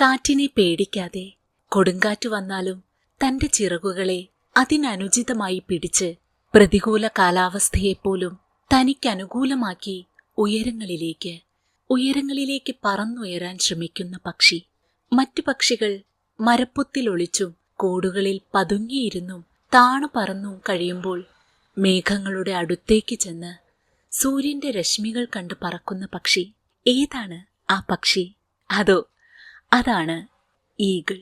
കാറ്റിനെ പേടിക്കാതെ കൊടുങ്കാറ്റ് വന്നാലും തന്റെ ചിറകുകളെ അതിനനുചിതമായി പിടിച്ച് പ്രതികൂല കാലാവസ്ഥയെപ്പോലും തനിക്കനുകൂലമാക്കി ഉയരങ്ങളിലേക്ക് പറന്നുയരാൻ ശ്രമിക്കുന്ന പക്ഷി. മറ്റു പക്ഷികൾ മരപ്പൊത്തിലൊളിച്ചും കൂടുകളിൽ പതുങ്ങിയിരുന്നും താണു പറന്നും കഴിയുമ്പോൾ മേഘങ്ങളുടെ അടുത്തേക്ക് ചെന്ന് സൂര്യന്റെ രശ്മികൾ കണ്ട് പറക്കുന്ന പക്ഷി. ഏതാണ് ആ പക്ഷി? അതാണ് ഈഗിൾ.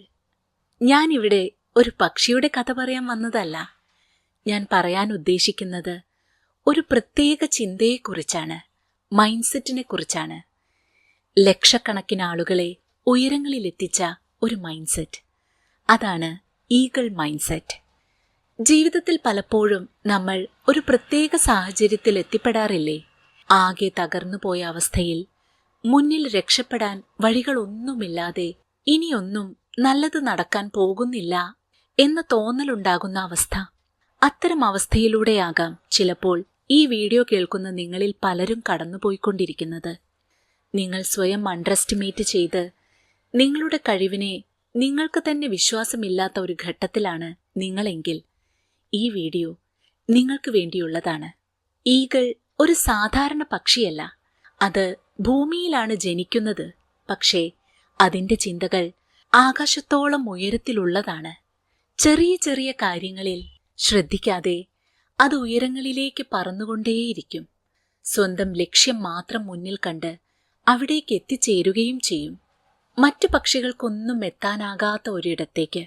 ഞാനിവിടെ ഒരു പക്ഷിയുടെ കഥ പറയാൻ വന്നതല്ല. ഞാൻ പറയാൻ ഉദ്ദേശിക്കുന്നത് ഒരു പ്രത്യേക ചിന്തയെക്കുറിച്ചാണ്, മൈൻഡ്സെറ്റിനെ കുറിച്ചാണ്. ലക്ഷക്കണക്കിന് ആളുകളെ ഉയരങ്ങളിലെത്തിച്ച ഒരു മൈൻഡ്സെറ്റ്. അതാണ് ഈഗിൾ മൈൻഡ്സെറ്റ്. ജീവിതത്തിൽ പലപ്പോഴും നമ്മൾ ഒരു പ്രത്യേക സാഹചര്യത്തിൽ എത്തിപ്പെടാറില്ലേ? ആകെ തകർന്നുപോയ അവസ്ഥയിൽ മുന്നിൽ രക്ഷപ്പെടാൻ വഴികളൊന്നുമില്ലാതെ ഇനിയൊന്നും നല്ലത് നടക്കാൻ പോകുന്നില്ല എന്ന തോന്നലുണ്ടാകുന്ന അവസ്ഥ. അത്തരം അവസ്ഥയിലൂടെയാകാം ചിലപ്പോൾ ഈ വീഡിയോ കേൾക്കുന്ന നിങ്ങളിൽ പലരും കടന്നുപോയിക്കൊണ്ടിരിക്കുന്നത്. നിങ്ങൾ സ്വയം അണ്ടർഎസ്റ്റിമേറ്റ് ചെയ്ത് നിങ്ങളുടെ കഴിവിനെ നിങ്ങൾക്ക് തന്നെ വിശ്വാസമില്ലാത്ത ഒരു ഘട്ടത്തിലാണ് നിങ്ങളെങ്കിൽ ഈ വീഡിയോ നിങ്ങൾക്ക് വേണ്ടിയുള്ളതാണ്. ഈഗിൾ ഒരു സാധാരണ പക്ഷിയല്ല. അത് ഭൂമിയിലാണ് ജനിക്കുന്നത്. പക്ഷേ അതിൻ്റെ ചിന്തകൾ ആകാശത്തോളം ഉയരത്തിലുള്ളതാണ്. ചെറിയ ചെറിയ കാര്യങ്ങളിൽ ശ്രദ്ധിക്കാതെ അത് ഉയരങ്ങളിലേക്ക് പറന്നുകൊണ്ടേയിരിക്കും. സ്വന്തം ലക്ഷ്യം മാത്രം മുന്നിൽ കണ്ട് അവിടേക്ക് എത്തിച്ചേരുകയും ചെയ്യും. മറ്റു പക്ഷികൾക്കൊന്നും എത്താനാകാത്ത ഒരിടത്തേക്ക്.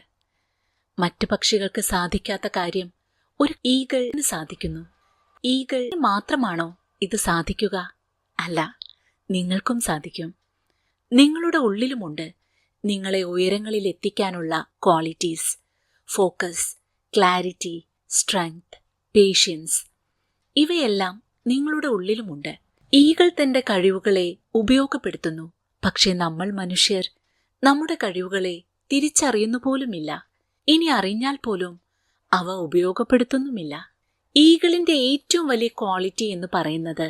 മറ്റു പക്ഷികൾക്ക് സാധിക്കാത്ത കാര്യം ഒരു ഈഗിളിന് സാധിക്കുന്നു. ഈഗിളിന് മാത്രമാണോ ഇത് സാധിക്കുക? അല്ല, നിങ്ങൾക്കും സാധിക്കും. നിങ്ങളുടെ ഉള്ളിലുമുണ്ട് നിങ്ങളെ ഉയരങ്ങളിൽ എത്തിക്കാനുള്ള qualities. Focus, clarity, strength, patience, ഇവയെല്ലാം നിങ്ങളുടെ ഉള്ളിലുമുണ്ട്. ഈഗിൾ തന്റെ കഴിവുകളെ ഉപയോഗപ്പെടുത്തുന്നു. പക്ഷെ നമ്മൾ മനുഷ്യർ നമ്മുടെ കഴിവുകളെ തിരിച്ചറിയുന്നു പോലുമില്ല. ഇനി അറിഞ്ഞാൽ പോലും അവ ഉപയോഗപ്പെടുത്തുന്നുമില്ല. ഈഗിളിന്റെ ഏറ്റവും വലിയ ക്വാളിറ്റി എന്ന് പറയുന്നത്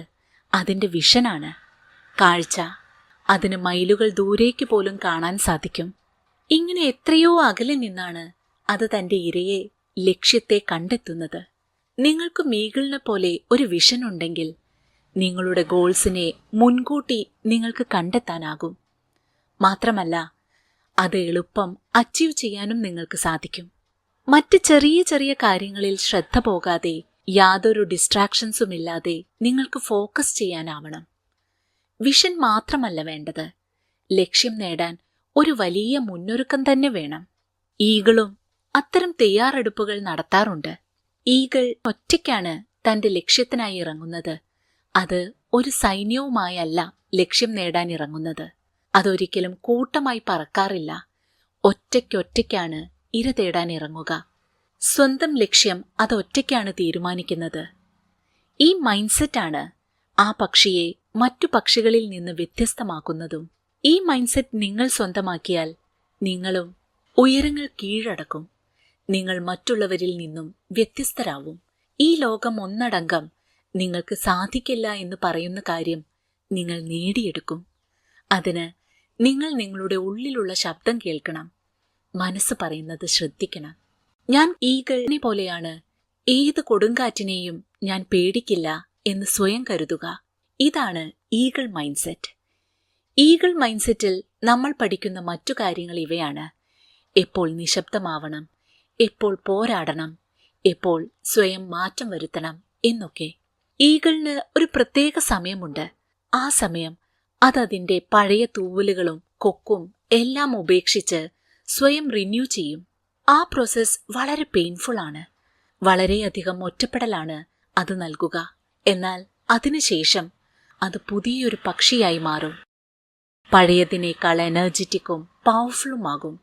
അതിന്റെ വിഷനാണ്, കാഴ്ച. അതിന് മൈലുകൾ ദൂരേക്ക് പോലും കാണാൻ സാധിക്കും. ഇങ്ങനെ എത്രയോ അകലെ നിന്നാണ് അത് തന്റെ ഇരയെ, ലക്ഷ്യത്തെ കണ്ടെത്തുന്നത്. നിങ്ങൾക്കും ഈഗിളിനെ പോലെ ഒരു വിഷൻ ഉണ്ടെങ്കിൽ നിങ്ങളുടെ ഗോൾസിനെ മുൻകൂട്ടി നിങ്ങൾക്ക് കണ്ടെത്താനാകും. മാത്രമല്ല അത് എളുപ്പം അച്ചീവ് ചെയ്യാനും നിങ്ങൾക്ക് സാധിക്കും. മറ്റ് ചെറിയ ചെറിയ കാര്യങ്ങളിൽ ശ്രദ്ധ പോകാതെ യാതൊരു ഡിസ്ട്രാക്ഷൻസുമില്ലാതെ നിങ്ങൾക്ക് ഫോക്കസ് ചെയ്യാനാവണം. വിഷൻ മാത്രമല്ല വേണ്ടത്, ലക്ഷ്യം നേടാൻ ഒരു വലിയ മുന്നൊരുക്കം തന്നെ വേണം. ഈഗിളും അത്തരം തയ്യാറെടുപ്പുകൾ നടത്താറുണ്ട്. ഈഗിൾ ഒറ്റയ്ക്കാണ് തന്റെ ലക്ഷ്യത്തിനായി ഇറങ്ങുന്നത്. അത് ഒരു സൈന്യവുമായല്ല ലക്ഷ്യം നേടാൻ ഇറങ്ങുന്നത്. അതൊരിക്കലും കൂട്ടമായി പറക്കാറില്ല. ഒറ്റയ്ക്കൊറ്റയ്ക്കാണ് ഇര തേടാൻ ഇറങ്ങുക. സ്വന്തം ലക്ഷ്യം അത് ഒറ്റയ്ക്കാണ് തീരുമാനിക്കുന്നത്. ഈ മൈൻഡ്സെറ്റാണ് ആ പക്ഷിയെ മറ്റു പക്ഷികളിൽ നിന്ന് വ്യത്യസ്തമാക്കുന്നതും. ഈ മൈൻഡ്സെറ്റ് നിങ്ങൾ സ്വന്തമാക്കിയാൽ നിങ്ങളും ഉയരങ്ങൾ കീഴടക്കും. നിങ്ങൾ മറ്റുള്ളവരിൽ നിന്നും വ്യത്യസ്തരാവും. ഈ ലോകം ഒന്നടങ്കം നിങ്ങൾക്ക് സാധിക്കില്ല എന്ന് പറയുന്ന കാര്യം നിങ്ങൾ നേടിയെടുക്കും. അതിന് നിങ്ങൾ നിങ്ങളുടെ ഉള്ളിലുള്ള ശബ്ദം കേൾക്കണം. മനസ്സ് പറയുന്നത് ശ്രദ്ധിക്കണം. ഞാൻ ഈഗിളിനെ പോലെയാണ്, ഏത് കൊടുങ്കാറ്റിനെയും ഞാൻ പേടിക്കില്ല എന്ന് സ്വയം കരുതുക. ഇതാണ് ഈഗിൾ മൈൻഡ്സെറ്റ്. ഈഗിൾ മൈൻഡ്സെറ്റിൽ നമ്മൾ പഠിക്കുന്ന മറ്റു കാര്യങ്ങൾ ഇവയാണ്: എപ്പോൾ നിശബ്ദമാവണം, എപ്പോൾ പോരാടണം, എപ്പോൾ സ്വയം മാറ്റം വരുത്തണം എന്നൊക്കെ. ഈഗിളിന് ഒരു പ്രത്യേക സമയമുണ്ട്. ആ സമയം അതതിൻ്റെ പഴയ തൂവലുകളും കൊക്കും എല്ലാം ഉപേക്ഷിച്ച് സ്വയം റിന്യൂ ചെയ്യും. ആ പ്രോസസ് വളരെ പെയിൻഫുൾ ആണ്. വളരെയധികം ഒറ്റപ്പെടലാണ് അത് നൽകുക. എന്നാൽ അതിനുശേഷം അത് പുതിയൊരു പക്ഷിയായി മാറും. പഴയതിനേക്കാൾ എനർജറ്റിക്കും പവർഫുള്ളുമാകും.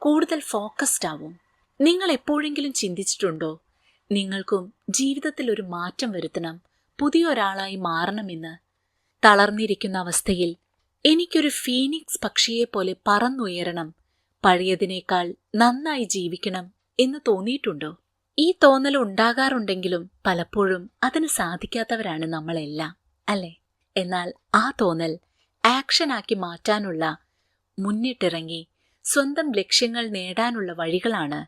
കൂടുതൽ ഫോക്കസ്ഡ് ആവും. നിങ്ങൾ എപ്പോഴെങ്കിലും ചിന്തിച്ചിട്ടുണ്ടോ നിങ്ങൾക്കും ജീവിതത്തിൽ ഒരു മാറ്റം വരുത്തണം, പുതിയൊരാളായി മാറണമെന്ന്? തളർന്നിരിക്കുന്ന അവസ്ഥയിൽ എനിക്കൊരു ഫീനിക്സ് പക്ഷിയെപ്പോലെ പറന്നുയരണം, പഴയതിനേക്കാൾ നന്നായി ജീവിക്കണം എന്ന് തോന്നിയിട്ടുണ്ടോ? ഈ തോന്നൽ ഉണ്ടാകാറുണ്ടെങ്കിലും പലപ്പോഴും അതിന് സാധിക്കാത്തവരാണ് നമ്മളെല്ലാം, അല്ലേ? എന്നാൽ ആ തോന്നൽ ആക്ഷനാക്കി മാറ്റാനുള്ള, മുന്നിട്ടിറങ്ങി സ്വന്തം ലക്ഷ്യങ്ങൾ നേടാനുള്ള വഴികളാണ്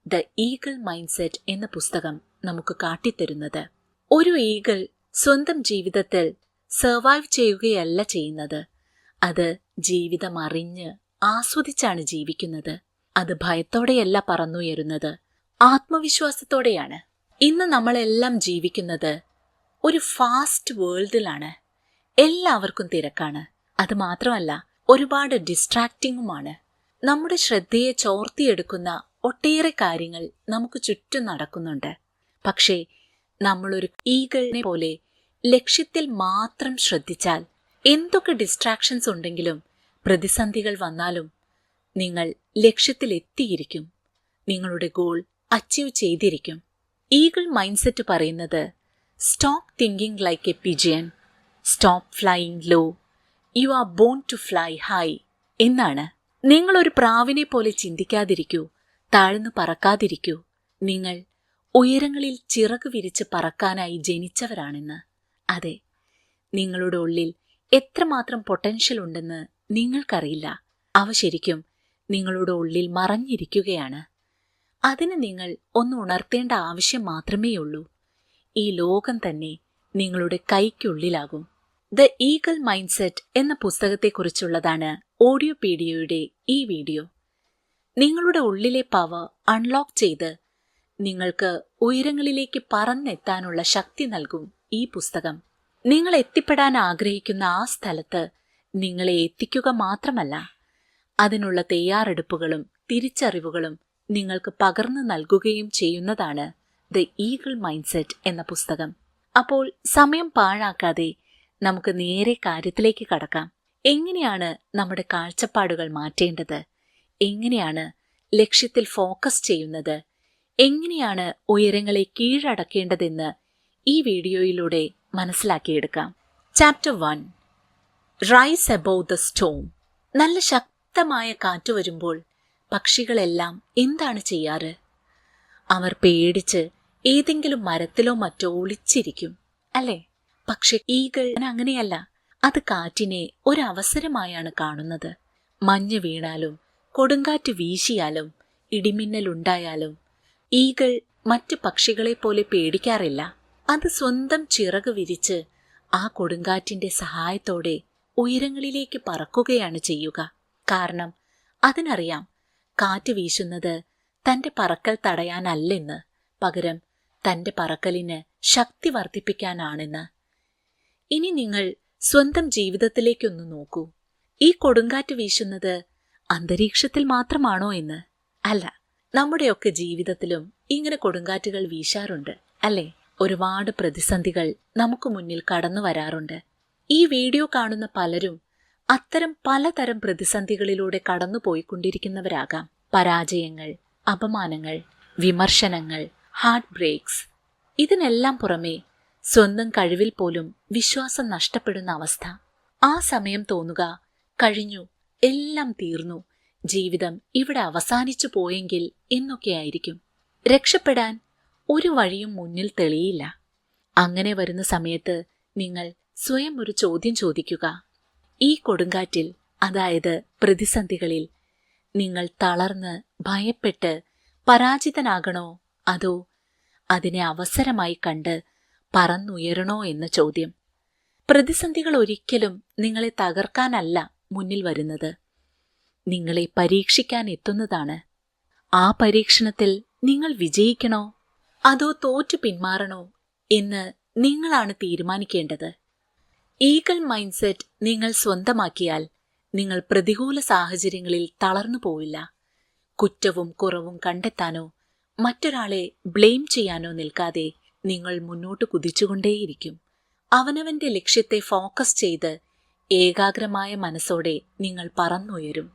ദ ഈഗിൾ മൈൻഡ് സെറ്റ് എന്ന പുസ്തകം നമുക്ക് കാട്ടിത്തരുന്നത്. ഒരു ഈഗിൾ സ്വന്തം ജീവിതത്തിൽ സർവൈവ് ചെയ്യുകയല്ല ചെയ്യുന്നത്. അത് ജീവിതം അറിഞ്ഞ് ആസ്വദിച്ചാണ് ജീവിക്കുന്നത്. അത് ഭയത്തോടെയല്ല പറന്നുയരുന്നത്, ആത്മവിശ്വാസത്തോടെയാണ്. ഇന്ന് നമ്മളെല്ലാം ജീവിക്കുന്നത് ഒരു ഫാസ്റ്റ് വേൾഡിലാണ്. എല്ലാവർക്കും തിരക്കാണ്. അത് മാത്രമല്ല, ഒരുപാട് ഡിസ്ട്രാക്റ്റിംഗുമാണ്. നമ്മുടെ ശ്രദ്ധയെ ചോർത്തിയെടുക്കുന്ന ഒട്ടേറെ കാര്യങ്ങൾ നമുക്ക് ചുറ്റും നടക്കുന്നുണ്ട്. പക്ഷേ നമ്മളൊരു ഈഗിളിനെ പോലെ ലക്ഷ്യത്തിൽ മാത്രം ശ്രദ്ധിച്ചാൽ, എന്തൊക്കെ ഡിസ്ട്രാക്ഷൻസ് ഉണ്ടെങ്കിലും പ്രതിസന്ധികൾ വന്നാലും നിങ്ങൾ ലക്ഷ്യത്തിലെത്തിയിരിക്കും. നിങ്ങളുടെ ഗോൾ അച്ചീവ് ചെയ്തിരിക്കും. ഈഗിൾ മൈൻഡ് സെറ്റ് പറയുന്നത്, stop thinking like a pigeon, stop flying low, you are born to fly high എന്നാണ്. നിങ്ങളൊരു പ്രാവിനെ പോലെ ചിന്തിക്കാതിരിക്കൂ, താഴ്ന്നു പറക്കാതിരിക്കൂ. നിങ്ങൾ ഉയരങ്ങളിൽ ചിറക് വിരിച്ച് പറക്കാനായി ജനിച്ചവരാണെന്ന്. അതെ, നിങ്ങളുടെ ഉള്ളിൽ എത്രമാത്രം പൊട്ടൻഷ്യൽ ഉണ്ടെന്ന് നിങ്ങൾക്കറിയില്ല. അവ ശരിക്കും നിങ്ങളുടെ ഉള്ളിൽ മറഞ്ഞിരിക്കുകയാണ്. അതിന് നിങ്ങൾ ഒന്ന് ഉണർത്തേണ്ട ആവശ്യം മാത്രമേയുള്ളൂ. ഈ ലോകം തന്നെ നിങ്ങളുടെ കൈക്കുള്ളിലാകും. ദ ഈഗിൾ മൈൻഡ് സെറ്റ് എന്ന പുസ്തകത്തെക്കുറിച്ചുള്ളതാണ് ഓഡിയോപീഡിയയുടെ ഈ വീഡിയോ. നിങ്ങളുടെ ഉള്ളിലെ പവർ അൺലോക്ക് ചെയ്ത് നിങ്ങൾക്ക് ഉയരങ്ങളിലേക്ക് പറന്നെത്താനുള്ള ശക്തി നൽകും ഈ പുസ്തകം. നിങ്ങൾ എത്തിപ്പെടാൻ ആഗ്രഹിക്കുന്ന ആ സ്ഥലത്ത് നിങ്ങളെ എത്തിക്കുക മാത്രമല്ല, അതിനുള്ള തയ്യാറെടുപ്പുകളും തിരിച്ചറിവുകളും നിങ്ങൾക്ക് പകർന്നു നൽകുകയും ചെയ്യുന്നതാണ് ദ ഈഗിൾ മൈൻഡ് സെറ്റ് എന്ന പുസ്തകം. അപ്പോൾ സമയം പാഴാക്കാതെ നമുക്ക് നേരെ കാര്യത്തിലേക്ക് കടക്കാം. എങ്ങനെയാണ് നമ്മുടെ കാഴ്ചപ്പാടുകൾ മാറ്റേണ്ടത്? എങ്ങനെയാണ് ലക്ഷ്യത്തിൽ ഫോക്കസ് ചെയ്യുന്നത്? എങ്ങനെയാണ് ഉയരങ്ങളെ കീഴടക്കേണ്ടതെന്ന് ഈ വീഡിയോയിലൂടെ മനസ്സിലാക്കിയെടുക്കാം. Chapter 1, rise above the storm. നല്ല ശക്തമായ കാറ്റ് വരുമ്പോൾ പക്ഷികളെല്ലാം എന്താണ് ചെയ്യാറ്? അവർ പേടിച്ച് ഏതെങ്കിലും മരത്തിലോ മറ്റോ ഒളിച്ചിരിക്കും, അല്ലേ? പക്ഷെ ഈഗിൾ അങ്ങനെയല്ല. അത് കാറ്റിനെ ഒരവസരമായാണ് കാണുന്നത്. മഞ്ഞ് വീണാലും കൊടുങ്കാറ്റ് വീശിയാലും ഇടിമിന്നലുണ്ടായാലും ഈഗിൾ മറ്റ് പക്ഷികളെപ്പോലെ പേടിക്കാറില്ല. അത് സ്വന്തം ചിറക് വിരിച്ച് ആ കൊടുങ്കാറ്റിന്റെ സഹായത്തോടെ ഉയരങ്ങളിലേക്ക് പറക്കുകയാണ് ചെയ്യുക. കാരണം അതിനറിയാം, കാറ്റ് വീശുന്നത് തന്റെ പറക്കൽ തടയാനല്ലെന്ന്, പകരം തന്റെ പറക്കലിന് ശക്തി വർദ്ധിപ്പിക്കാനാണെന്ന്. ഇനി നിങ്ങൾ സ്വന്തം ജീവിതത്തിലേക്കൊന്ന് നോക്കൂ. ഈ കൊടുങ്കാറ്റ് വീശുന്നത് അന്തരീക്ഷത്തിൽ മാത്രമാണോ എന്ന്? അല്ല, നമ്മുടെയൊക്കെ ജീവിതത്തിലും ഇങ്ങനെ കൊടുങ്കാറ്റുകൾ വീശാറുണ്ട്, അല്ലേ? ഒരുപാട് പ്രതിസന്ധികൾ നമുക്ക് മുന്നിൽ കടന്നു വരാറുണ്ട്. ഈ വീഡിയോ കാണുന്ന പലരും അത്തരം പലതരം പ്രതിസന്ധികളിലൂടെ കടന്നു പോയിക്കൊണ്ടിരിക്കുന്നവരാകാം. പരാജയങ്ങൾ, അപമാനങ്ങൾ, വിമർശനങ്ങൾ, ഹാർട്ട് ബ്രേക്സ്. ഇതിനെല്ലാം പുറമെ സ്വന്തം കഴിവിൽ പോലും വിശ്വാസം നഷ്ടപ്പെടുന്ന അവസ്ഥ. ആ സമയം തോന്നുക, കഴിഞ്ഞു, എല്ലാം തീർന്നു, ജീവിതം ഇവിടെ അവസാനിച്ചു പോയെങ്കിൽ എന്നൊക്കെയായിരിക്കും. രക്ഷപ്പെടാൻ ഒരു വഴിയും മുന്നിൽ തെളിയില്ല. അങ്ങനെ വരുന്ന സമയത്ത് നിങ്ങൾ സ്വയം ഒരു ചോദ്യം ചോദിക്കുക. ഈ കൊടുങ്കാറ്റിൽ, അതായത് പ്രതിസന്ധികളിൽ, നിങ്ങൾ തളർന്ന് ഭയപ്പെട്ട് പരാജിതനാകണോ, അതോ അതിനെ അവസരമായി കണ്ട് പറന്നുയരണോ എന്ന ചോദ്യം. പ്രതിസന്ധികൾ ഒരിക്കലും നിങ്ങളെ തകർക്കാനല്ല മുന്നിൽ വരുന്നത്, നിങ്ങളെ പരീക്ഷിക്കാൻ എത്തുന്നതാണ്. ആ പരീക്ഷണത്തിൽ നിങ്ങൾ വിജയിക്കണോ അതോ തോറ്റു പിന്മാറണോ എന്ന് നിങ്ങളാണ് തീരുമാനിക്കേണ്ടത്. ഈഗിൾ മൈൻഡ് സെറ്റ് നിങ്ങൾ സ്വന്തമാക്കിയാൽ നിങ്ങൾ പ്രതികൂല സാഹചര്യങ്ങളിൽ തളർന്നു പോവില്ല. കുറ്റവും കുറവും കണ്ടെത്താനോ മറ്റൊരാളെ ബ്ലെയിം ചെയ്യാനോ നിൽക്കാതെ നിങ്ങൾ മുന്നോട്ട് കുതിച്ചുകൊണ്ടേയിരിക്കും. അവനവന്റെ ലക്ഷ്യത്തെ ഫോക്കസ് ചെയ്ത് ഏകാഗ്രമായ മനസ്സോടെ നിങ്ങൾ പറന്നുയരും.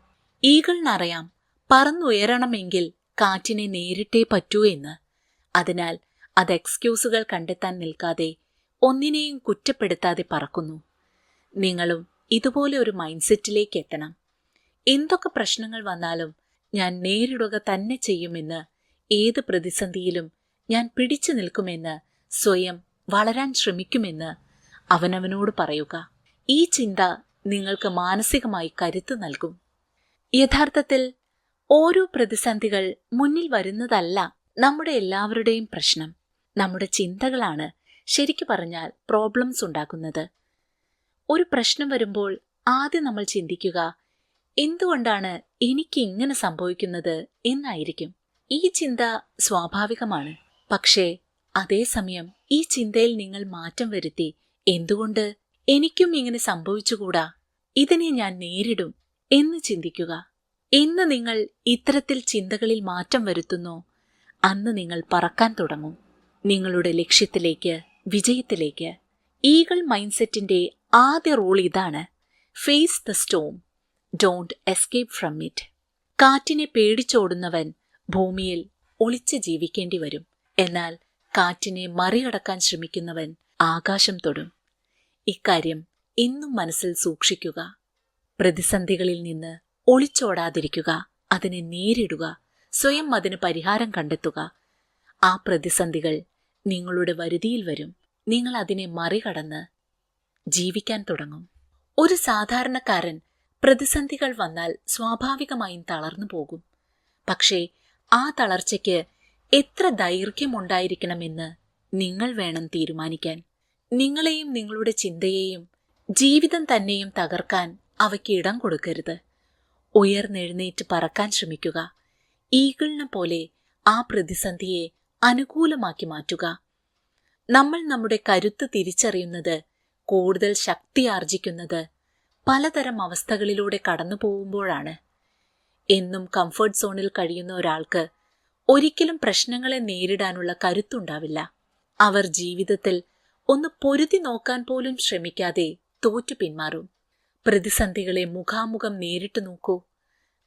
ഈഗിളിനറിയാം, പറന്നുയരണമെങ്കിൽ കാറ്റിനെ നേരിട്ടേ പറ്റൂ എന്ന്. അതിനാൽ അത് എക്സ്ക്യൂസുകൾ കണ്ടെത്താൻ നിൽക്കാതെ ഒന്നിനെയും കുറ്റപ്പെടുത്താതെ പറക്കുന്നു. നിങ്ങളും ഇതുപോലെ ഒരു മൈൻഡ് സെറ്റിലേക്ക് എത്തണം. എന്തൊക്കെ പ്രശ്നങ്ങൾ വന്നാലും ഞാൻ നേരിടുക തന്നെ ചെയ്യുമെന്ന്, ഏത് പ്രതിസന്ധിയിലും ഞാൻ പിടിച്ചു നിൽക്കുമെന്ന്, സ്വയം വളരാൻ ശ്രമിക്കുമെന്ന് അവനവനോട് പറയുക. ഈ ചിന്ത നിങ്ങൾക്ക് മാനസികമായി കരുത്ത് നൽകും. യഥാർത്ഥത്തിൽ ഓരോ പ്രതിസന്ധികൾ മുന്നിൽ വരുന്നതല്ല നമ്മുടെ എല്ലാവരുടെയും പ്രശ്നം. നമ്മുടെ ചിന്തകളാണ് ശരിക്കു പറഞ്ഞാൽ പ്രോബ്ലംസ് ഉണ്ടാക്കുന്നത്. ഒരു പ്രശ്നം വരുമ്പോൾ ആദ്യം നമ്മൾ ചിന്തിക്കുക, എന്തുകൊണ്ടാണ് എനിക്ക് ഇങ്ങനെ സംഭവിക്കുന്നത് എന്നായിരിക്കും. ഈ ചിന്ത സ്വാഭാവികമാണ്. പക്ഷേ അതേസമയം ഈ ചിന്തയിൽ നിങ്ങൾ മാറ്റം വരുത്തി, എന്തുകൊണ്ട് എനിക്കും ഇങ്ങനെ സംഭവിച്ചുകൂടാ, ഇതിനെ ഞാൻ നേരിടും എന്ന് ചിന്തിക്കുക. എന്ന് നിങ്ങൾ ഇത്തരത്തിൽ ചിന്തകളിൽ മാറ്റം വരുത്തുന്നോ, അന്ന് നിങ്ങൾ പറക്കാൻ തുടങ്ങും നിങ്ങളുടെ ലക്ഷ്യത്തിലേക്ക്, വിജയത്തിലേക്ക്. ഈഗിൾ മൈൻഡ്സെറ്റിന്റെ ആദ്യ റൂൾ ഇതാണ്: face the storm, don't escape from it. കാറ്റിനെ പേടിച്ചോടുന്നവൻ ഭൂമിയിൽ ഒളിച്ച് ജീവിക്കേണ്ടി വരും. എന്നാൽ കാറ്റിനെ മറികടക്കാൻ ശ്രമിക്കുന്നവൻ ആകാശം തൊടും. ഇക്കാര്യം എന്നും മനസ്സിൽ സൂക്ഷിക്കുക. പ്രതിസന്ധികളിൽ നിന്ന് ഒളിച്ചോടാതിരിക്കുക, അതിനെ നേരിടുക, സ്വയം അതിന് പരിഹാരം കണ്ടെത്തുക. ആ പ്രതിസന്ധികൾ നിങ്ങളുടെ വരുതിയിൽ വരും. നിങ്ങൾ അതിനെ മറികടന്ന് ജീവിക്കാൻ തുടങ്ങും. ഒരു സാധാരണക്കാരൻ പ്രതിസന്ധികൾ വന്നാൽ സ്വാഭാവികമായും തളർന്നു പോകും. പക്ഷേ ആ തളർച്ചയ്ക്ക് എത്ര ദൈർഘ്യമുണ്ടായിരിക്കണമെന്ന് നിങ്ങൾ വേണം തീരുമാനിക്കാൻ. നിങ്ങളെയും നിങ്ങളുടെ ചിന്തയെയും ജീവിതം തന്നെയും തകർക്കാൻ അവയ്ക്ക് ഇടം കൊടുക്കരുത്. ഉയർന്നെഴുന്നേറ്റ് പറക്കാൻ ശ്രമിക്കുക. ഈഗിളിനെ പോലെ ആ പ്രതിസന്ധിയെ അനുകൂലമാക്കി മാറ്റുക. നമ്മൾ നമ്മുടെ കരുത്ത് തിരിച്ചറിയുന്നത്, കൂടുതൽ ശക്തി ആർജിക്കുന്നത് പലതരം അവസ്ഥകളിലൂടെ കടന്നു പോകുമ്പോഴാണ്. എന്നും കംഫർട്ട് സോണിൽ കഴിയുന്ന ഒരാൾക്ക് ഒരിക്കലും പ്രശ്നങ്ങളെ നേരിടാനുള്ള കരുത്തുണ്ടാവില്ല. അവർ ജീവിതത്തിൽ ഒന്ന് പൊരുതി നോക്കാൻ പോലും ശ്രമിക്കാതെ തോറ്റു പിന്മാറും. പ്രതിസന്ധികളെ മുഖാമുഖം നേരിട്ടു നോക്കൂ.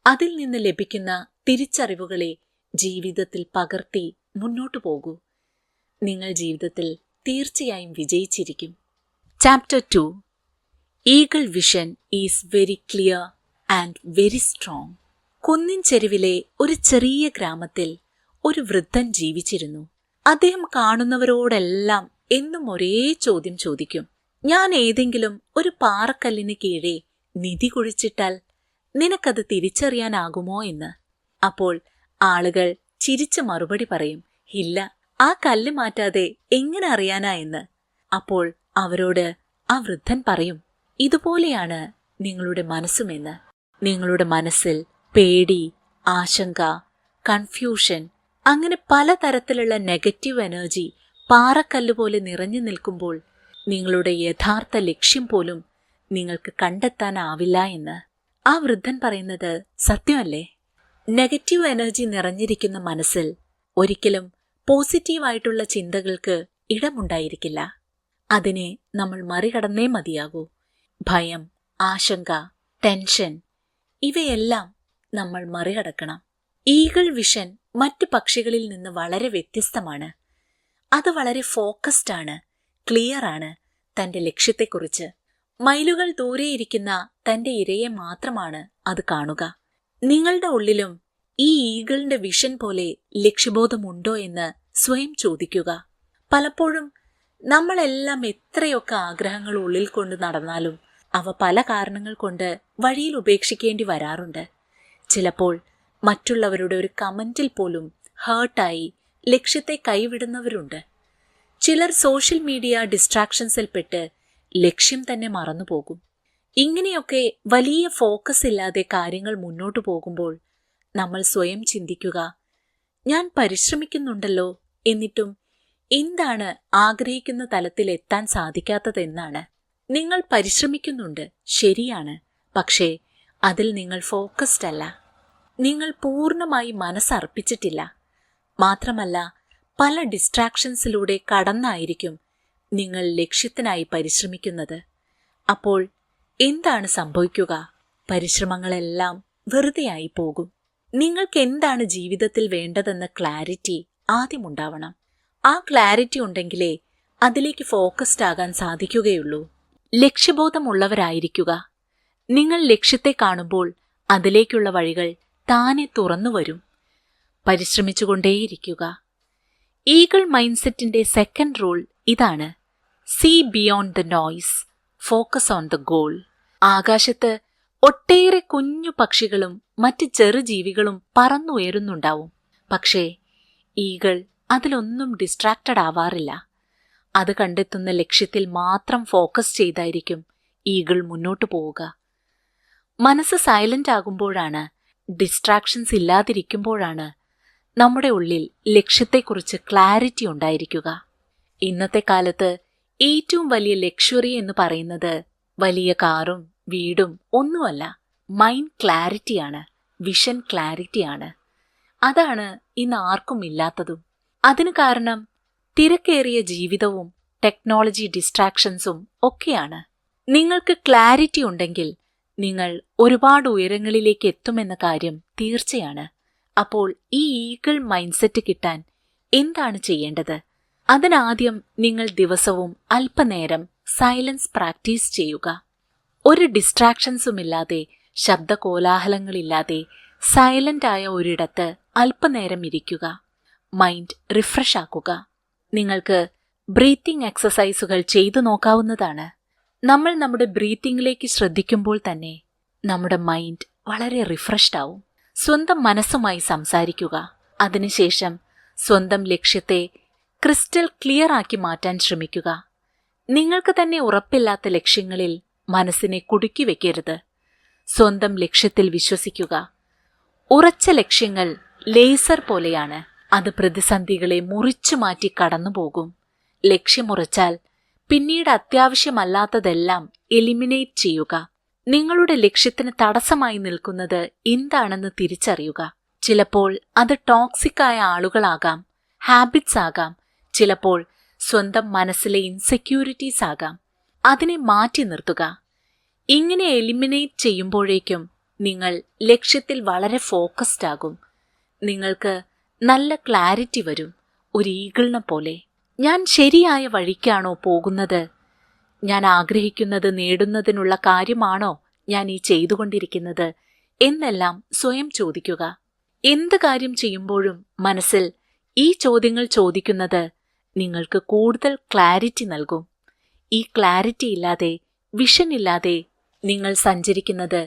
അതിൽ നിന്ന് ലഭിക്കുന്ന തിരിച്ചറിവുകളെ ജീവിതത്തിൽ പകർത്തി മുന്നോട്ടു പോകൂ. നിങ്ങൾ ജീവിതത്തിൽ തീർച്ചയായും വിജയിച്ചിരിക്കും. Chapter 2. Eagle vision is very clear and very strong. കുന്നിൻ ചെരുവിലെ ഒരു ചെറിയ ഗ്രാമത്തിൽ ഒരു വൃദ്ധൻ ജീവിച്ചിരുന്നു. അദ്ദേഹം കാണുന്നവരോടെല്ലാം എന്നും ഒരേ ചോദ്യം ചോദിക്കും: ഞാൻ ഏതെങ്കിലും ഒരു പാറക്കല്ലിന് കീഴെ നിധി കുഴിച്ചിട്ടാൽ നിനക്കത് തിരിച്ചറിയാനാകുമോ എന്ന്. അപ്പോൾ ആളുകൾ ചിരിച്ച് മറുപടി പറയും: ഇല്ല, ആ കല്ല് മാറ്റാതെ എങ്ങനെ അറിയാനാ എന്ന്. അപ്പോൾ അവരോട് ആ വൃദ്ധൻ പറയും: ഇതുപോലെയാണ് നിങ്ങളുടെ മനസ്സുമെന്ന്. നിങ്ങളുടെ മനസ്സിൽ പേടി, ആശങ്ക, കൺഫ്യൂഷൻ, അങ്ങനെ പലതരത്തിലുള്ള നെഗറ്റീവ് എനർജി പാറക്കല്ലുപോലെ നിറഞ്ഞു നിൽക്കുമ്പോൾ നിങ്ങളുടെ യഥാർത്ഥ ലക്ഷ്യം പോലും നിങ്ങൾക്ക് കണ്ടെത്താനാവില്ല എന്ന്. ആ വൃദ്ധൻ പറയുന്നത് സത്യമല്ലേ? നെഗറ്റീവ് എനർജി നിറഞ്ഞിരിക്കുന്ന മനസ്സിൽ ഒരിക്കലും പോസിറ്റീവായിട്ടുള്ള ചിന്തകൾക്ക് ഇടമുണ്ടായിരിക്കില്ല. അതിനെ നമ്മൾ മറികടന്നേ മതിയാകൂ. ഭയം, ആശങ്ക, ടെൻഷൻ ഇവയെല്ലാം നമ്മൾ മറികടക്കണം. ഈഗിൾ വിഷൻ മറ്റു പക്ഷികളിൽ നിന്ന് വളരെ വ്യത്യസ്തമാണ്. അത് വളരെ ഫോക്കസ്ഡ് ആണ്, ക്ലിയർ ആണ് തന്റെ ലക്ഷ്യത്തെക്കുറിച്ച്. മൈലുകൾ ദൂരെയിരിക്കുന്ന തന്റെ ഇരയെ മാത്രമാണ് അത് കാണുക. നിങ്ങളുടെ ഉള്ളിലും ഈ ഈഗിളിന്റെ വിഷൻ പോലെ ലക്ഷ്യബോധമുണ്ടോ എന്ന് സ്വയം ചോദിക്കുക. പലപ്പോഴും നമ്മളെല്ലാം എത്രയൊക്കെ ആഗ്രഹങ്ങൾ ഉള്ളിൽ കൊണ്ട് നടന്നാലും അവ പല കാരണങ്ങൾ കൊണ്ട് വഴിയിൽ ഉപേക്ഷിക്കേണ്ടി വരാറുണ്ട്. ചിലപ്പോൾ മറ്റുള്ളവരുടെ ഒരു കമന്റിൽ പോലും ഹേർട്ടായി ലക്ഷ്യത്തെ കൈവിടുന്നവരുണ്ട്. ചിലർ സോഷ്യൽ മീഡിയ ഡിസ്ട്രാക്ഷൻസിൽപ്പെട്ട് ലക്ഷ്യം തന്നെ മറന്നുപോകും. ഇങ്ങനെയൊക്കെ വലിയ ഫോക്കസ് ഇല്ലാതെ കാര്യങ്ങൾ മുന്നോട്ടു പോകുമ്പോൾ നമ്മൾ സ്വയം ചിന്തിക്കുക: ഞാൻ പരിശ്രമിക്കുന്നുണ്ടല്ലോ, എന്നിട്ടും എന്താണ് ആഗ്രഹിക്കുന്ന തലത്തിൽ എത്താൻ സാധിക്കാത്തതെന്നാണ്. നിങ്ങൾ പരിശ്രമിക്കുന്നുണ്ട്, ശരിയാണ്. പക്ഷേ അതിൽ നിങ്ങൾ ഫോക്കസ്ഡ് അല്ല. നിങ്ങൾ പൂർണ്ണമായി മനസ്സർപ്പിച്ചിട്ടില്ല. മാത്രമല്ല, പല ഡിസ്ട്രാക്ഷൻസിലൂടെ കടന്നായിരിക്കും നിങ്ങൾ ലക്ഷ്യത്തിനായി പരിശ്രമിക്കുന്നത്. അപ്പോൾ എന്താണ് സംഭവിക്കുക? പരിശ്രമങ്ങളെല്ലാം വെറുതെയായി പോകും. നിങ്ങൾക്ക് എന്താണ് ജീവിതത്തിൽ വേണ്ടതെന്ന ക്ലാരിറ്റി ആദ്യമുണ്ടാവണം. ആ ക്ലാരിറ്റി ഉണ്ടെങ്കിലേ അതിലേക്ക് ഫോക്കസ്ഡ് ആകാൻ സാധിക്കുകയുള്ളൂ. ലക്ഷ്യബോധമുള്ളവരായിരിക്കുക. നിങ്ങൾ ലക്ഷ്യത്തെ കാണുമ്പോൾ അതിലേക്കുള്ള വഴികൾ താനെ തുറന്നു വരും. പരിശ്രമിച്ചുകൊണ്ടേയിരിക്കുക. ഈഗിൾ മൈൻഡ്സെറ്റിന്റെ സെക്കൻഡ് റൂൾ ഇതാണ്: see beyond the noise, focus on the goal. ആകാശത്ത് ഒട്ടേറെ കുഞ്ഞു പക്ഷികളും മറ്റ് ചെറുജീവികളും പറന്നുയരുന്നുണ്ടാവും. പക്ഷേ ഈഗിൾ അതിലൊന്നും ഡിസ്ട്രാക്റ്റഡ് ആവാറില്ല. അത് കണ്ടെത്തുന്ന ലക്ഷ്യത്തിൽ മാത്രം ഫോക്കസ് ചെയ്തായിരിക്കും ഈഗിൾ മുന്നോട്ടു പോവുക. മനസ്സ് സൈലന്റ് ആകുമ്പോഴാണ്, ഡിസ്ട്രാക്ഷൻസ് ഇല്ലാതിരിക്കുമ്പോഴാണ് നമ്മുടെ ഉള്ളിൽ ലക്ഷ്യത്തെക്കുറിച്ച് ക്ലാരിറ്റി ഉണ്ടായിരിക്കുക. ഇന്നത്തെ കാലത്ത് ഏറ്റവും വലിയ ലക്ഷറി എന്ന് പറയുന്നത് വലിയ കാറും വീടും ഒന്നുമല്ല, മൈൻഡ് ക്ലാരിറ്റിയാണ്, വിഷൻ ക്ലാരിറ്റിയാണ്. അതാണ് ഇന്ന് ആർക്കും ഇല്ലാത്തതും. അതിന് കാരണം തിരക്കേറിയ ജീവിതവും ടെക്നോളജി ഡിസ്ട്രാക്ഷൻസും ഒക്കെയാണ്. നിങ്ങൾക്ക് ക്ലാരിറ്റി ഉണ്ടെങ്കിൽ നിങ്ങൾ ഒരുപാട് ഉയരങ്ങളിലേക്ക് എത്തുമെന്ന കാര്യം തീർച്ചയാണ്. അപ്പോൾ ഈ ഈഗിൾ മൈൻഡ്സെറ്റ് കിട്ടാൻ എന്താണ് ചെയ്യേണ്ടത്? അതിനാദ്യം നിങ്ങൾ ദിവസവും അല്പനേരം സൈലൻസ് പ്രാക്ടീസ് ചെയ്യുക. ഒരു ഡിസ്ട്രാക്ഷൻസുമില്ലാതെ, ശബ്ദകോലാഹലങ്ങളില്ലാതെ സൈലന്റായ ഒരിടത്ത് അല്പനേരം ഇരിക്കുക. മൈൻഡ് റിഫ്രഷ് ആക്കുക. നിങ്ങൾക്ക് ബ്രീത്തിങ് എക്സസൈസുകൾ ചെയ്തു നോക്കാവുന്നതാണ്. നമ്മൾ നമ്മുടെ ബ്രീത്തിങ്ങിലേക്ക് ശ്രദ്ധിക്കുമ്പോൾ തന്നെ നമ്മുടെ മൈൻഡ് വളരെ റിഫ്രഷ്ഡ് ആവും. സ്വന്തം മനസ്സുമായി സംസാരിക്കുക. അതിനുശേഷം സ്വന്തം ലക്ഷ്യത്തെ ക്രിസ്റ്റൽ ക്ലിയർ ആക്കി മാറ്റാൻ ശ്രമിക്കുക. നിങ്ങൾക്ക് തന്നെ ഉറപ്പില്ലാത്ത ലക്ഷ്യങ്ങളിൽ മനസ്സിനെ കുടുക്കി വെക്കരുത്. സ്വന്തം ലക്ഷ്യത്തിൽ വിശ്വസിക്കുക. ഉറച്ച ലക്ഷ്യങ്ങൾ ലേസർ പോലെയാണ്. അത് പ്രതിസന്ധികളെ മുറിച്ചു മാറ്റി കടന്നുപോകും. ലക്ഷ്യമുറച്ചാൽ പിന്നീട് അത്യാവശ്യമല്ലാത്തതെല്ലാം എലിമിനേറ്റ് ചെയ്യുക. നിങ്ങളുടെ ലക്ഷ്യത്തിന് തടസ്സമായി നിൽക്കുന്നത് എന്താണെന്ന് തിരിച്ചറിയുക. ചിലപ്പോൾ അത് ടോക്സിക്കായ ആളുകളാകാം, ഹാബിറ്റ്സ് ആകാം, ചിലപ്പോൾ സ്വന്തം മനസ്സിലെ ഇൻസെക്യൂരിറ്റീസ് ആകാം. അതിനെ മാറ്റി നിർത്തുക. ഇങ്ങനെ എലിമിനേറ്റ് ചെയ്യുമ്പോഴേക്കും നിങ്ങൾ ലക്ഷ്യത്തിൽ വളരെ ഫോക്കസ്ഡ് ആകും. നിങ്ങൾക്ക് നല്ല ക്ലാരിറ്റി വരും. ഒരു ഈഗിളിനെ പോലെ. ഞാൻ ശരിയായ വഴിക്കാണോ പോകുന്നത്? ഞാൻ ആഗ്രഹിക്കുന്നത് നേടുന്നതിനുള്ള കാര്യമാണോ ഞാൻ ഈ ചെയ്തുകൊണ്ടിരിക്കുന്നത് എന്നെല്ലാം സ്വയം ചോദിക്കുക. എന്ത് കാര്യം ചെയ്യുമ്പോഴും മനസ്സിൽ ഈ ചോദ്യങ്ങൾ ചോദിക്കുന്നത് നിങ്ങൾക്ക് കൂടുതൽ ക്ലാരിറ്റി നൽകും. ഈ ക്ലാരിറ്റി ഇല്ലാതെ, വിഷൻ ഇല്ലാതെ നിങ്ങൾ സഞ്ചരിക്കുന്നത്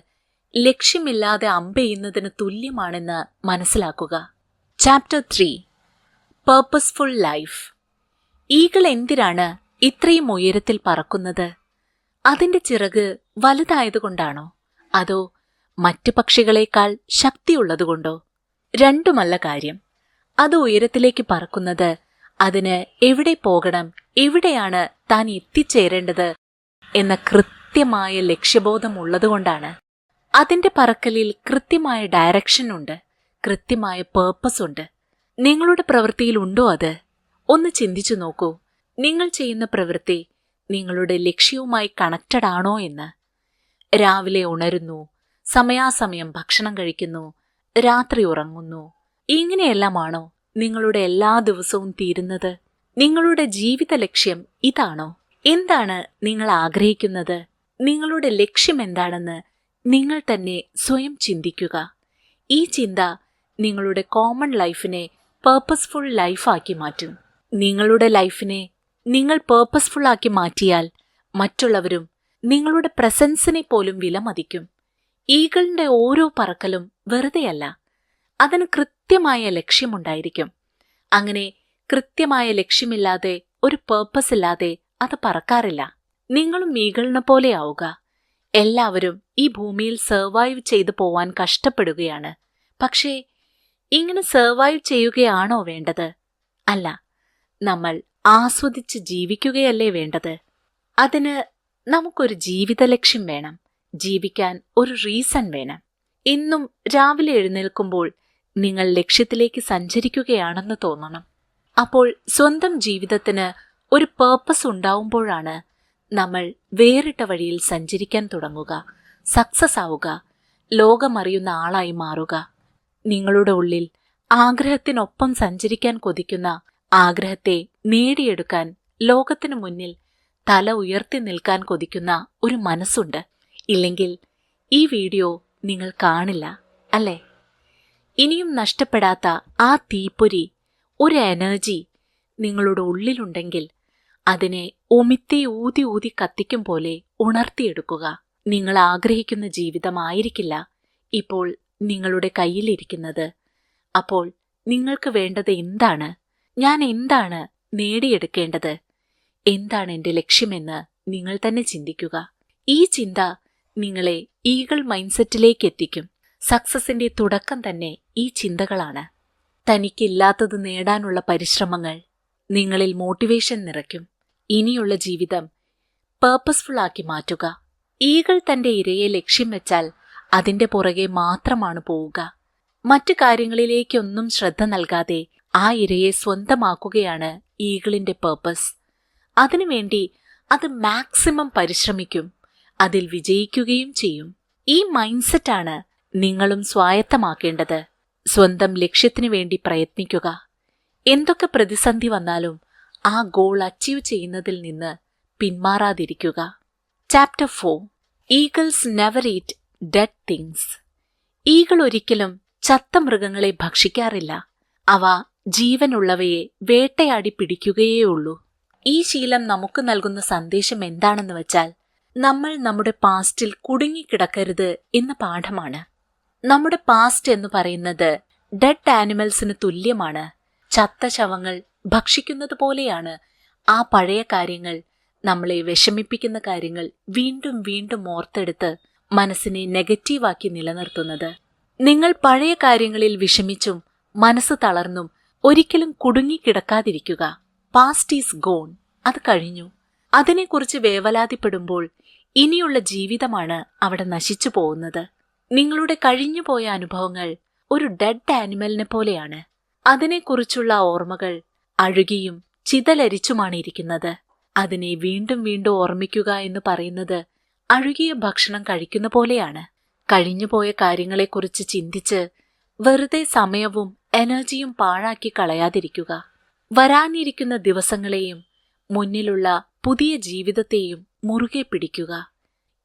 ലക്ഷ്യമില്ലാതെ അമ്പെയ്യുന്നതിന് തുല്യമാണെന്ന് മനസ്സിലാക്കുക. Chapter 3 purposeful life. ഈഗിൾ എന്തിനാണ് ഇത്രയും ഉയരത്തിൽ പറക്കുന്നത്? അതിന്റെ ചിറക് വലുതായതുകൊണ്ടാണോ? അതോ മറ്റു പക്ഷികളേക്കാൾ ശക്തിയുള്ളതുകൊണ്ടോ? രണ്ടുമല്ല കാര്യം. അത് ഉയരത്തിലേക്ക് പറക്കുന്നത് അതിന് എവിടെ പോകണം, എവിടെയാണ് താൻ എത്തിച്ചേരേണ്ടത് എന്ന കൃത്യമായ ലക്ഷ്യബോധമുള്ളതുകൊണ്ടാണ്. അതിന്റെ പറക്കലിൽ കൃത്യമായ ഡയറക്ഷൻ ഉണ്ട്, കൃത്യമായ പേർപ്പസ് ഉണ്ട്. നിങ്ങളുടെ പ്രവൃത്തിയിലുണ്ടോ അത്? ഒന്ന് ചിന്തിച്ചു നോക്കൂ. നിങ്ങൾ ചെയ്യുന്ന പ്രവൃത്തി നിങ്ങളുടെ ലക്ഷ്യവുമായി കണക്റ്റഡ് ആണോ എന്ന്. രാവിലെ ഉണരുന്നു, സമയാസമയം ഭക്ഷണം കഴിക്കുന്നു, രാത്രി ഉറങ്ങുന്നു. ഇങ്ങനെയെല്ലാമാണോ നിങ്ങളുടെ എല്ലാ ദിവസവും തീരുന്നത്? നിങ്ങളുടെ ജീവിത ലക്ഷ്യം ഇതാണോ? എന്താണ് നിങ്ങൾ ആഗ്രഹിക്കുന്നത്? നിങ്ങളുടെ ലക്ഷ്യം എന്താണെന്ന് നിങ്ങൾ തന്നെ സ്വയം ചിന്തിക്കുക. ഈ ചിന്ത നിങ്ങളുടെ കോമൺ ലൈഫിനെ പേർപ്പസ്ഫുൾ ലൈഫാക്കി മാറ്റും. നിങ്ങളുടെ ലൈഫിനെ നിങ്ങൾ പേർപ്പസ്ഫുൾ ആക്കി മാറ്റിയാൽ മറ്റുള്ളവരും നിങ്ങളുടെ പ്രസൻസിനെ പോലും വിലമതിക്കും. ഈഗിളിന്റെ ഓരോ പറക്കലും വെറുതെയല്ല. അതിന് കൃത്യമായ ലക്ഷ്യമുണ്ടായിരിക്കും. അങ്ങനെ കൃത്യമായ ലക്ഷ്യമില്ലാതെ, ഒരു പേർപ്പസ് ഇല്ലാതെ അത് പറക്കാറില്ല. നിങ്ങളും ഈഗിളിനെ പോലെ ആവുക. എല്ലാവരും ഈ ഭൂമിയിൽ സർവൈവ് ചെയ്തു പോവാൻ കഷ്ടപ്പെടുകയാണ്. പക്ഷേ ഇങ്ങനെ സർവൈവ് ചെയ്യുകയാണോ വേണ്ടത്? അല്ല, നമ്മൾ ആസ്വദിച്ച് ജീവിക്കുകയല്ലേ വേണ്ടത്. അതിന് നമുക്കൊരു ജീവിത ലക്ഷ്യം വേണം. ജീവിക്കാൻ ഒരു റീസൺ വേണം. ഇന്നും രാവിലെ എഴുന്നേൽക്കുമ്പോൾ നിങ്ങൾ ലക്ഷ്യത്തിലേക്ക് സഞ്ചരിക്കുകയാണെന്ന് തോന്നണം. അപ്പോൾ സ്വന്തം ജീവിതത്തിന് ഒരു പേർപ്പസ് ഉണ്ടാവുമ്പോഴാണ് നമ്മൾ വേറിട്ട വഴിയിൽ സഞ്ചരിക്കാൻ തുടങ്ങുക, സക്സസ് ആവുക, ലോകമറിയുന്ന ആളായി മാറുക. നിങ്ങളുടെ ഉള്ളിൽ ആഗ്രഹത്തിനൊപ്പം സഞ്ചരിക്കാൻ കൊതിക്കുന്ന, ആഗ്രഹത്തെ നേടിയെടുക്കാൻ ലോകത്തിനു മുന്നിൽ തല ഉയർത്തി നിൽക്കാൻ കൊതിക്കുന്ന ഒരു മനസ്സുണ്ട്. ഇല്ലെങ്കിൽ ഈ വീഡിയോ നിങ്ങൾ കാണില്ല, അല്ലേ? ഇനിയും നഷ്ടപ്പെടാത്ത ആ തീപ്പൊരി, ഒരു എനർജി നിങ്ങളുടെ ഉള്ളിലുണ്ടെങ്കിൽ അതിനെ ഉമിത്തി ഊതി ഊതി കത്തിക്കും പോലെ ഉണർത്തിയെടുക്കുക. നിങ്ങൾ ആഗ്രഹിക്കുന്ന ജീവിതമായിരിക്കില്ല ഇപ്പോൾ നിങ്ങളുടെ കയ്യിലിരിക്കുന്നത്. അപ്പോൾ നിങ്ങൾക്ക് വേണ്ടത് എന്താണ്? ഞാൻ എന്താണ് നേടിയെടുക്കേണ്ടത്? എന്താണ് എൻ്റെ ലക്ഷ്യമെന്ന് നിങ്ങൾ തന്നെ ചിന്തിക്കുക. ഈ ചിന്ത നിങ്ങളെ ഈഗിൾ മൈൻഡ്സെറ്റിലേക്ക് എത്തിക്കും. സക്സസിന്റെ തുടക്കം തന്നെ ഈ ചിന്തകളാണ്. തനിക്കില്ലാത്തത് നേടാനുള്ള പരിശ്രമങ്ങൾ നിങ്ങളിൽ മോട്ടിവേഷൻ നിറയ്ക്കും. ഇനിയുള്ള ജീവിതം പേർപ്പസ്ഫുൾ ആക്കി മാറ്റുക. ഈഗിൾ തന്റെ ഇരയെ ലക്ഷ്യം വെച്ചാൽ അതിന്റെ പുറകെ മാത്രമാണ് പോവുക. മറ്റു കാര്യങ്ങളിലേക്കൊന്നും ശ്രദ്ധ നൽകാതെ ആ ഇരയെ സ്വന്തമാക്കുകയാണ് ഈഗിളിന്റെ പേർപ്പസ്. അതിനുവേണ്ടി അത് മാക്സിമം പരിശ്രമിക്കും, അതിൽ വിജയിക്കുകയും ചെയ്യും. ഈ മൈൻഡ്സെറ്റാണ് നിങ്ങളും സ്വായത്തമാക്കേണ്ടത്. സ്വന്തം ലക്ഷ്യത്തിനു വേണ്ടി പ്രയത്നിക്കുക. എന്തൊക്കെ പ്രതിസന്ധി വന്നാലും ആ ഗോൾ അച്ചീവ് ചെയ്യുന്നതിൽ നിന്ന് പിന്മാറാതിരിക്കുക. Chapter 4. Eagles never eat dead things. Eagle ഒരിക്കലും ചത്ത മൃഗങ്ങളെ ഭക്ഷിക്കാറില്ല. അവ ജീവനുള്ളവയെ വേട്ടയാടി പിടിക്കുകയേയുള്ളൂ. ഈ ശീലം നമുക്ക് നൽകുന്ന സന്ദേശം എന്താണെന്ന് വെച്ചാൽ, നമ്മൾ നമ്മുടെ പാസ്റ്റിൽ കുടുങ്ങിക്കിടക്കരുത് എന്ന പാഠമാണ്. നമ്മുടെ പാസ്റ്റ് എന്ന് പറയുന്നത് ഡെഡ് ആനിമൽസിന് തുല്യമാണ്. ചത്ത ശവങ്ങൾ ഭക്ഷിക്കുന്നത് പോലെയാണ് ആ പഴയ കാര്യങ്ങൾ, നമ്മളെ വിഷമിപ്പിക്കുന്ന കാര്യങ്ങൾ വീണ്ടും വീണ്ടും ഓർത്തെടുത്ത് മനസ്സിനെ നെഗറ്റീവാക്കി നിലനിർത്തുന്നത്. നിങ്ങൾ പഴയ കാര്യങ്ങളിൽ വിഷമിച്ചും മനസ്സ് തളർന്നും ഒരിക്കലും കുടുങ്ങിക്കിടക്കാതിരിക്കുക. Past is gone. അത് കഴിഞ്ഞു. അതിനെക്കുറിച്ച് വേവലാതിപ്പെടുമ്പോൾ ഇനിയുള്ള ജീവിതമാണ് അവിടെ നശിച്ചു പോകുന്നത്. നിങ്ങളുടെ കഴിഞ്ഞുപോയ അനുഭവങ്ങൾ ഒരു ഡെഡ് ആനിമലിനെ പോലെയാണ്. അതിനെക്കുറിച്ചുള്ള ഓർമ്മകൾ അഴുകിയും ചിതലരിച്ചുമാണ് ഇരിക്കുന്നത്. അതിനെ വീണ്ടും വീണ്ടും ഓർമ്മിക്കുക എന്ന് പറയുന്നത് അഴുകിയ ഭക്ഷണം കഴിക്കുന്ന പോലെയാണ്. കഴിഞ്ഞുപോയ കാര്യങ്ങളെക്കുറിച്ച് ചിന്തിച്ച് വെറുതെ സമയവും എനർജിയും പാഴാക്കി കളയാതിരിക്കുക. വരാനിരിക്കുന്ന ദിവസങ്ങളെയും മുന്നിലുള്ള പുതിയ ജീവിതത്തെയും മുറുകെ പിടിക്കുക.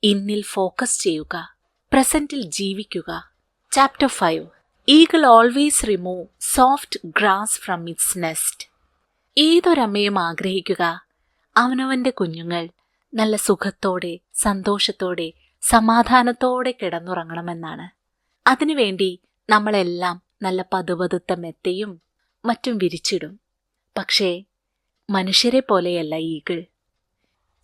ഇന്നിൽ ഫോക്കസ് ചെയ്യുക. പ്രസന്റിൽ ജീവിക്കുക. Chapter 5. Eagle always remove soft grass from its nest. ഏതൊരമ്മയും ആഗ്രഹിക്കുക അവനവന്റെ കുഞ്ഞുങ്ങൾ നല്ല സുഖത്തോടെ, സന്തോഷത്തോടെ, സമാധാനത്തോടെ കിടന്നുറങ്ങണമെന്നാണ്. അതിനുവേണ്ടി നമ്മളെല്ലാം നല്ല പതുപതുത്ത മെത്തയും മറ്റും വിരിച്ചിടും. പക്ഷേ മനുഷ്യരെ പോലെയല്ല ഈഗിൾ.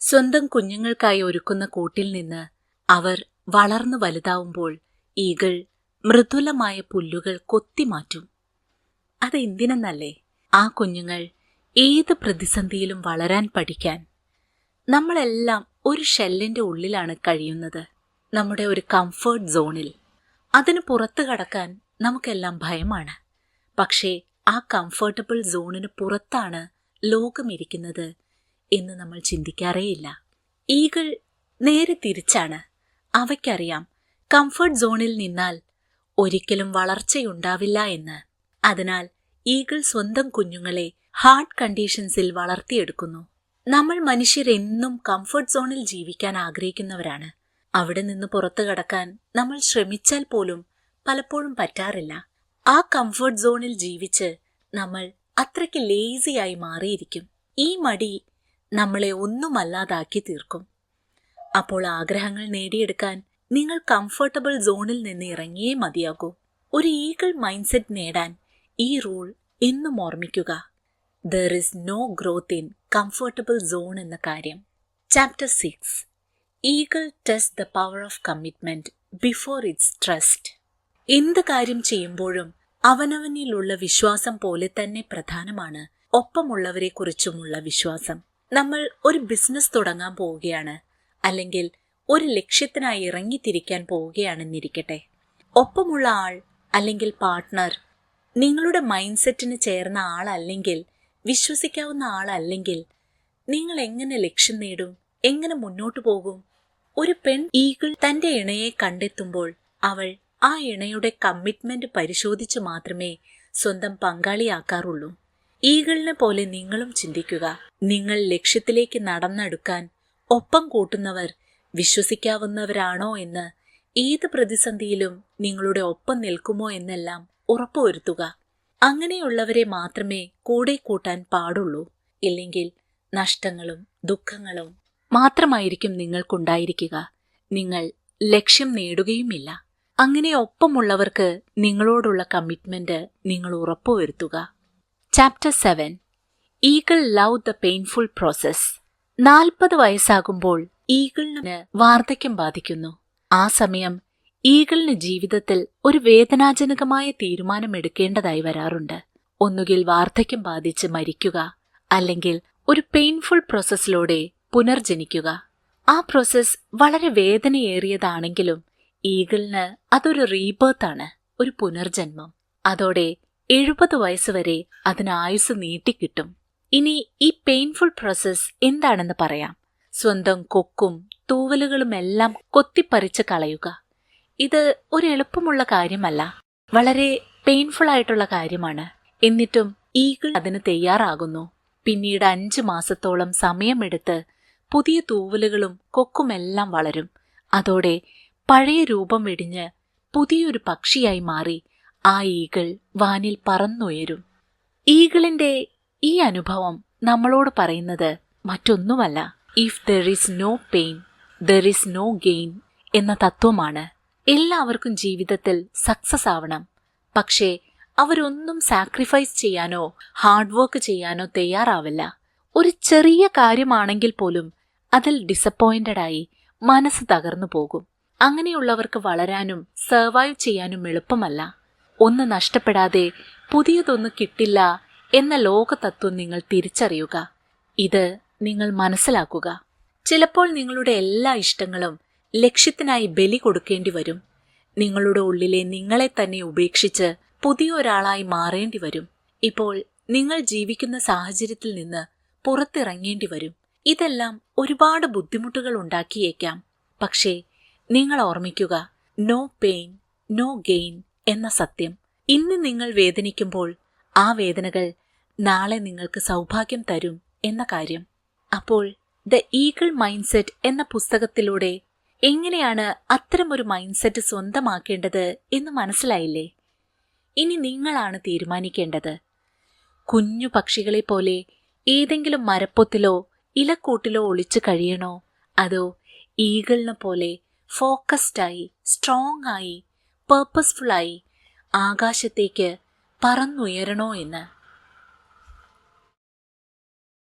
സ്വന്തം കുഞ്ഞുങ്ങൾക്കായി ഒരുക്കുന്ന കൂട്ടിൽ നിന്ന് അവർ വളർന്നു വലുതാവുമ്പോൾ ഈഗിൾ മൃദുലമായ പുല്ലുകൾ കൊത്തിമാറ്റും. അതെന്തിനെന്നല്ലേ? ആ കുഞ്ഞുങ്ങൾ ഏത് പ്രതിസന്ധിയിലും വളരാൻ പഠിക്കാൻ. നമ്മളെല്ലാം ഒരു ഷെല്ലിന്റെ ഉള്ളിലാണ് കഴിയുന്നത്, നമ്മുടെ ഒരു കംഫേർട്ട് സോണിൽ. അതിന് പുറത്തു കടക്കാൻ നമുക്കെല്ലാം ഭയമാണ്. പക്ഷേ ആ കംഫർട്ടബിൾ സോണിന് പുറത്താണ് ലോകമിരിക്കുന്നത് എന്ന് നമ്മൾ ചിന്തിക്കാറേയില്ല. ഈഗിൾ നേരെ തിരിച്ചാണ്. അവയ്ക്കറിയാം കംഫർട്ട് സോണിൽ നിന്നാൽ ഒരിക്കലും വളർച്ചയുണ്ടാവില്ല എന്ന്. അതിനാൽ ഈഗിൾ സ്വന്തം കുഞ്ഞുങ്ങളെ ഹാർഡ് കണ്ടീഷൻസിൽ വളർത്തിയെടുക്കുന്നു. നമ്മൾ മനുഷ്യരെന്നും കംഫർട്ട് സോണിൽ ജീവിക്കാൻ ആഗ്രഹിക്കുന്നവരാണ്. അവിടെ നിന്ന് പുറത്തു കടക്കാൻ നമ്മൾ ശ്രമിച്ചാൽ പോലും പലപ്പോഴും പറ്റാറില്ല. ആ കംഫർട്ട് സോണിൽ ജീവിച്ച് നമ്മൾ അത്രയ്ക്ക് ലേസിയായി മാറിയിരിക്കും. ഈ മടി നമ്മളെ ഒന്നുമല്ലാതാക്കി തീർക്കും. അപ്പോൾ ആഗ്രഹങ്ങൾ നേടിയെടുക്കാൻ നിങ്ങൾ കംഫർട്ടബിൾ സോണിൽ നിന്ന് ഇറങ്ങിയേ മതിയാകൂ. ഒരു ഈഗിൾ മൈൻഡ്സെറ്റ് നേടാൻ ഈ റൂൾ എന്നും ഓർമ്മിക്കുക. There is no growth in comfortable zone എന്ന കാര്യം. Chapter 6. Eagle test the power of commitment before it's trust. എന്ത് കാര്യം ചെയ്യുമ്പോഴും അവനവനിലുള്ള വിശ്വാസം പോലെ തന്നെ പ്രധാനമാണ് ഒപ്പമുള്ളവരെ കുറിച്ചുമുള്ള വിശ്വാസം. നമ്മൾ ഒരു ബിസിനസ് തുടങ്ങാൻ പോവുകയാണ്, അല്ലെങ്കിൽ ഒരു ലക്ഷ്യത്തിനായി ഇറങ്ങിത്തിരിക്കാൻ പോവുകയാണെന്നിരിക്കട്ടെ. ഒപ്പമുള്ള ആൾ അല്ലെങ്കിൽ പാർട്ട്ണർ നിങ്ങളുടെ മൈൻഡ് സെറ്റിന് ചേർന്ന ആളല്ലെങ്കിൽ, വിശ്വസിക്കാവുന്ന ആളല്ലെങ്കിൽ നിങ്ങൾ എങ്ങനെ ലക്ഷ്യം നേടും? എങ്ങനെ മുന്നോട്ടു പോകും? ഒരു പെൺ ഈഗിൾ തന്റെ ഇണയെ കണ്ടെത്തുമ്പോൾ അവൾ ആ ഇണയുടെ കമ്മിറ്റ്മെന്റ് പരിശോധിച്ച് മാത്രമേ സ്വന്തം പങ്കാളിയാക്കാറുള്ളൂ. ഈഗിളിനെ പോലെ നിങ്ങളും ചിന്തിക്കുക. നിങ്ങൾ ലക്ഷ്യത്തിലേക്ക് നടന്നെടുക്കാൻ ഒപ്പം കൂട്ടുന്നവർ വിശ്വസിക്കാവുന്നവരാണോ എന്ന്, ഏത് പ്രതിസന്ധിയിലും നിങ്ങളുടെ ഒപ്പം നിൽക്കുമോ എന്നെല്ലാം ഉറപ്പുവരുത്തുക. അങ്ങനെയുള്ളവരെ മാത്രമേ കൂടെ കൂട്ടാൻ പാടുള്ളൂ. ഇല്ലെങ്കിൽ നഷ്ടങ്ങളും ദുഃഖങ്ങളും മാത്രമായിരിക്കും നിങ്ങൾക്കുണ്ടായിരിക്കുക. നിങ്ങൾ ലക്ഷ്യം നേടുകയുമില്ല. അങ്ങനെ ഒപ്പമുള്ളവർക്ക് നിങ്ങളോടുള്ള കമ്മിറ്റ്മെന്റ് നിങ്ങൾ ഉറപ്പുവരുത്തുക. Chapter 7 eagle love the painful process. 40 വയസ്സാകുമ്പോൾ ഈഗിളിന് വാർദ്ധക്യം ബാധിക്കുന്നു. ആ സമയം ഈഗിളിന് ജീവിതത്തിൽ ഒരു വേദനാജനകമായ തീരുമാനമെടുക്കേണ്ടതായി വരാറുണ്ട്. ഒന്നുകിൽ വാർദ്ധക്യം ബാധിച്ച് മരിക്കുക, അല്ലെങ്കിൽ ഒരു പെയിൻഫുൾ പ്രോസസ്സിലൂടെ പുനർജനിക്കുക. ആ പ്രോസസ് വളരെ വേദനയേറിയതാണെങ്കിലും ഈഗിളിന് അതൊരു റീബേർത്താണ്, ഒരു പുനർജന്മം. അതോടെ 70 വയസ്സുവരെ അതിന് ആയുസ് നീട്ടിക്കിട്ടും. ഇനി ഈ പെയിൻഫുൾ പ്രോസസ് എന്താണെന്ന് പറയാം. സ്വന്തം കൊക്കും തൂവലുകളുമെല്ലാം കൊത്തിപ്പറിച്ച് കളയുക. ഇത് ഒരു എളുപ്പമുള്ള കാര്യമല്ല, വളരെ പെയിൻഫുൾ ആയിട്ടുള്ള കാര്യമാണ്. എന്നിട്ടും ഈഗിൾ അതിന് തയ്യാറാകുന്നു. പിന്നീട് 5 മാസത്തോളം സമയമെടുത്ത് പുതിയ തൂവലുകളും കൊക്കുമെല്ലാം വളരും. അതോടെ പഴയ രൂപം വെടിഞ്ഞ് പുതിയൊരു പക്ഷിയായി മാറി ആ ഈഗിൾ വാനിൽ പറന്നുയരും. ഈഗിളിന്റെ ഈ അനുഭവം നമ്മളോട് പറയുന്നത് മറ്റൊന്നുമല്ല, if there is no pain there is no gain എന്ന തത്വമാണ്. എല്ലാവർക്കും ജീവിതത്തിൽ സക്സസ് ആവണം. പക്ഷേ അവരൊന്നും സാക്രിഫൈസ് ചെയ്യാനോ ഹാർഡ് വർക്ക് ചെയ്യാനോ തയ്യാറാവില്ല. ഒരു ചെറിയ കാര്യമാണെങ്കിൽ പോലും അതിൽ ഡിസപ്പോയിന്റഡായി മനസ്സ് തകർന്നു പോകും. അങ്ങനെയുള്ളവർക്ക് വളരാനും സർവൈവ് ചെയ്യാനും എളുപ്പമല്ല. ഒന്ന് നഷ്ടപ്പെടാതെ പുതിയതൊന്നും കിട്ടില്ല എന്ന ലോകതത്വം നിങ്ങൾ തിരിച്ചറിയുക. ഇത് നിങ്ങൾ മനസ്സിലാക്കുക. ചിലപ്പോൾ നിങ്ങളുടെ എല്ലാ ഇഷ്ടങ്ങളും ലക്ഷ്യത്തിനായി ബലി കൊടുക്കേണ്ടി വരും. നിങ്ങളുടെ ഉള്ളിലെ നിങ്ങളെ തന്നെ ഉപേക്ഷിച്ച് പുതിയ ഒരാളായി മാറേണ്ടി വരും. ഇപ്പോൾ നിങ്ങൾ ജീവിക്കുന്ന സാഹചര്യത്തിൽ നിന്ന് പുറത്തിറങ്ങേണ്ടി വരും. ഇതെല്ലാം ഒരുപാട് ബുദ്ധിമുട്ടുകൾ ഉണ്ടാക്കിയേക്കാം. പക്ഷേ നിങ്ങൾ ഓർമ്മിക്കുക, നോ പെയിൻ നോ ഗെയിൻ എന്ന സത്യം. ഇന്ന് നിങ്ങൾ വേദനിക്കുമ്പോൾ ആ വേദനകൾ നാളെ നിങ്ങൾക്ക് സൗഭാഗ്യം തരും എന്ന കാര്യം. അപ്പോൾ ദ ഈഗിൾ മൈൻഡ് സെറ്റ് എന്ന പുസ്തകത്തിലൂടെ എങ്ങനെയാണ് അത്തരമൊരു മൈൻഡ് സെറ്റ് സ്വന്തമാക്കേണ്ടത് എന്ന് മനസ്സിലായില്ലേ? ഇനി നിങ്ങളാണ് തീരുമാനിക്കേണ്ടത്. കുഞ്ഞു പക്ഷികളെ പോലെ ഏതെങ്കിലും മരപ്പൊത്തിലോ ഇലക്കൂട്ടിലോ ഒളിച്ചു കഴിയണോ, അതോ ഈഗിളിനെ പോലെ ഫോക്കസ്ഡായി സ്ട്രോങ് ആയി പേർപ്പസ്ഫുള്ളായി ആകാശത്തേക്ക് പറന്നുയരണോ എന്ന്.